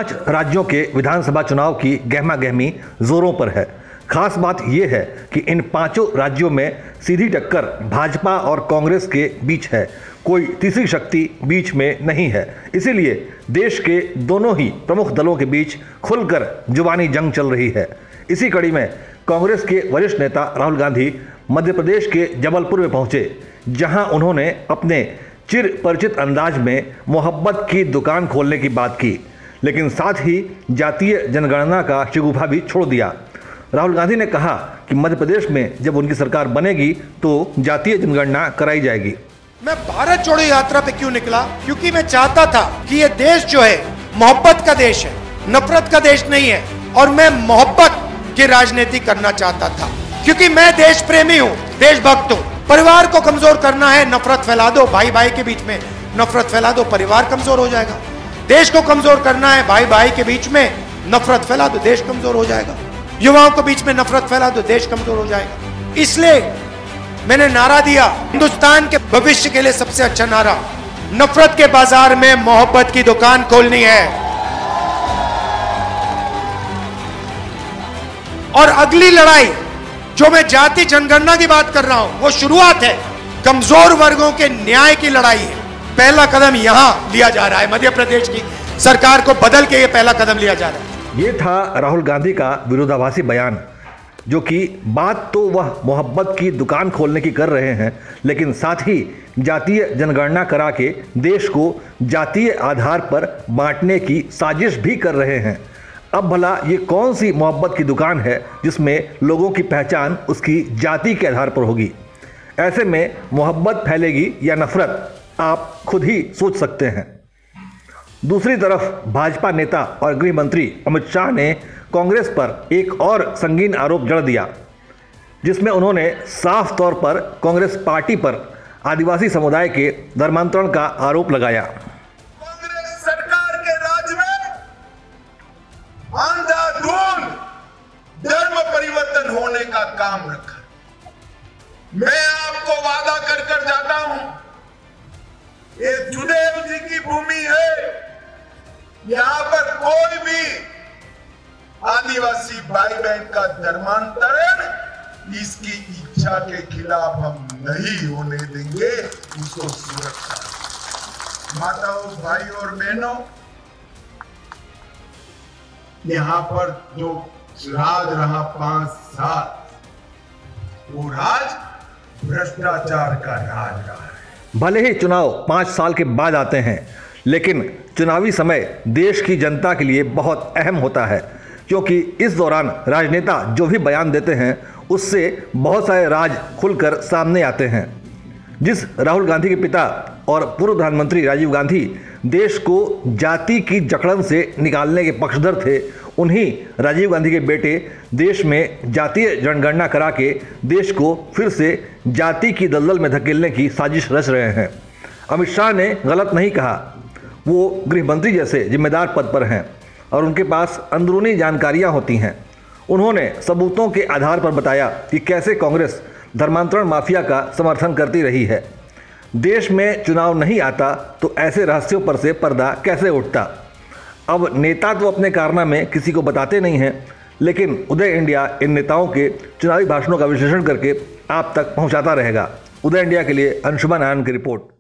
5 राज्यों के विधानसभा चुनाव की गहमा-गहमी जोरों पर है। खास बात यह है कि इन 5 राज्यों में सीधी टक्कर भाजपा और कांग्रेस के बीच है, कोई तीसरी शक्ति बीच में नहीं है। इसीलिए देश के दोनों ही प्रमुख दलों के बीच खुलकर जुबानी जंग चल रही है। इसी कड़ी में कांग्रेस के वरिष्ठ नेता राहुल गांधी मध्य प्रदेश के जबलपुर में पहुंचे, जहां उन्होंने अपने चिर परिचित अंदाज में मोहब्बत की दुकान खोलने की बात की, लेकिन साथ ही जातीय जनगणना का शगुफा भी छोड़ दिया। राहुल गांधी ने कहा कि मध्य प्रदेश में जब उनकी सरकार बनेगी तो जातीय जनगणना कराई जाएगी। मैं भारत जोड़ो यात्रा पे क्यों निकला? क्योंकि मैं चाहता था कि ये देश जो है मोहब्बत का देश है, नफरत का देश नहीं है, और मैं मोहब्बत की राजनीति करना चाहता था, क्योंकि मैं देश प्रेमी हूँ, देशभक्त हूँ। परिवार को कमजोर करना है, नफरत फैला दो, भाई भाई के बीच में नफरत फैला दो, परिवार कमजोर हो जाएगा। देश को कमजोर करना है, भाई भाई के बीच में नफरत फैला दो, देश कमजोर हो जाएगा। युवाओं के बीच में नफरत फैला दो, देश कमजोर हो जाएगा। इसलिए मैंने नारा दिया, हिंदुस्तान के भविष्य के लिए सबसे अच्छा नारा, नफरत के बाजार में मोहब्बत की दुकान खोलनी है। और अगली लड़ाई जो मैं जाति जनगणना की बात कर रहा हूं, वो शुरुआत है, कमजोर वर्गों के न्याय की लड़ाई है। पहला कदम यहां लिया जा रहा है, मध्य प्रदेश की सरकार को बदल के ये पहला कदम लिया जा रहा है। ये था राहुल गांधी का विरोधाभासी बयान, जो कि बात तो वह मोहब्बत की दुकान खोलने की कर रहे हैं, लेकिन साथ ही जातीय जनगणना करा के देश को जातीय आधार पर बांटने की साजिश भी कर रहे हैं। अब भला ये कौन सी मोहब्बत की दुकान है जिसमें लोगों की पहचान उसकी जाति के आधार पर होगी? ऐसे में मोहब्बत फैलेगी या नफरत, आप खुद ही सोच सकते हैं। दूसरी तरफ भाजपा नेता और गृह मंत्री अमित शाह ने कांग्रेस पर एक और संगीन आरोप जड़ दिया, जिसमें उन्होंने साफ तौर पर कांग्रेस पार्टी पर आदिवासी समुदाय के धर्मांतरण का आरोप लगाया। कांग्रेस सरकार के राज में अंधाधुंध धर्म परिवर्तन होने का काम रखा। मैं आपको वादा कर कर जाता हूं, ये सुदेव जी की भूमि है, यहां पर कोई भी आदिवासी भाई बहन का धर्मांतरण इसकी इच्छा के खिलाफ हम नहीं होने देंगे। उसको सुरक्षा, माताओं, भाई और बहनों, यहां पर जो राज रहा 5 साल, वो राज भ्रष्टाचार का राज रहा है। भले ही चुनाव 5 साल के बाद आते हैं, लेकिन चुनावी समय देश की जनता के लिए बहुत अहम होता है, क्योंकि इस दौरान राजनेता जो भी बयान देते हैं उससे बहुत सारे राज खुलकर सामने आते हैं। जिस राहुल गांधी के पिता और पूर्व प्रधानमंत्री राजीव गांधी देश को जाति की जकड़न से निकालने के पक्षधर थे, उन्हीं राजीव गांधी के बेटे देश में जातीय जनगणना करा के देश को फिर से जाति की दलदल में धकेलने की साजिश रच रहे हैं। अमित शाह ने गलत नहीं कहा, वो गृह मंत्री जैसे जिम्मेदार पद पर हैं और उनके पास अंदरूनी जानकारियां होती हैं। उन्होंने सबूतों के आधार पर बताया कि कैसे कांग्रेस धर्मांतरण माफिया का समर्थन करती रही है। देश में चुनाव नहीं आता तो ऐसे रहस्यों पर से पर्दा कैसे उठता? अब नेता तो अपने कारनामे किसी को बताते नहीं हैं, लेकिन उदय इंडिया इन नेताओं के चुनावी भाषणों का विश्लेषण करके आप तक पहुंचाता रहेगा। उदय इंडिया के लिए अंशुमान आनंद की रिपोर्ट।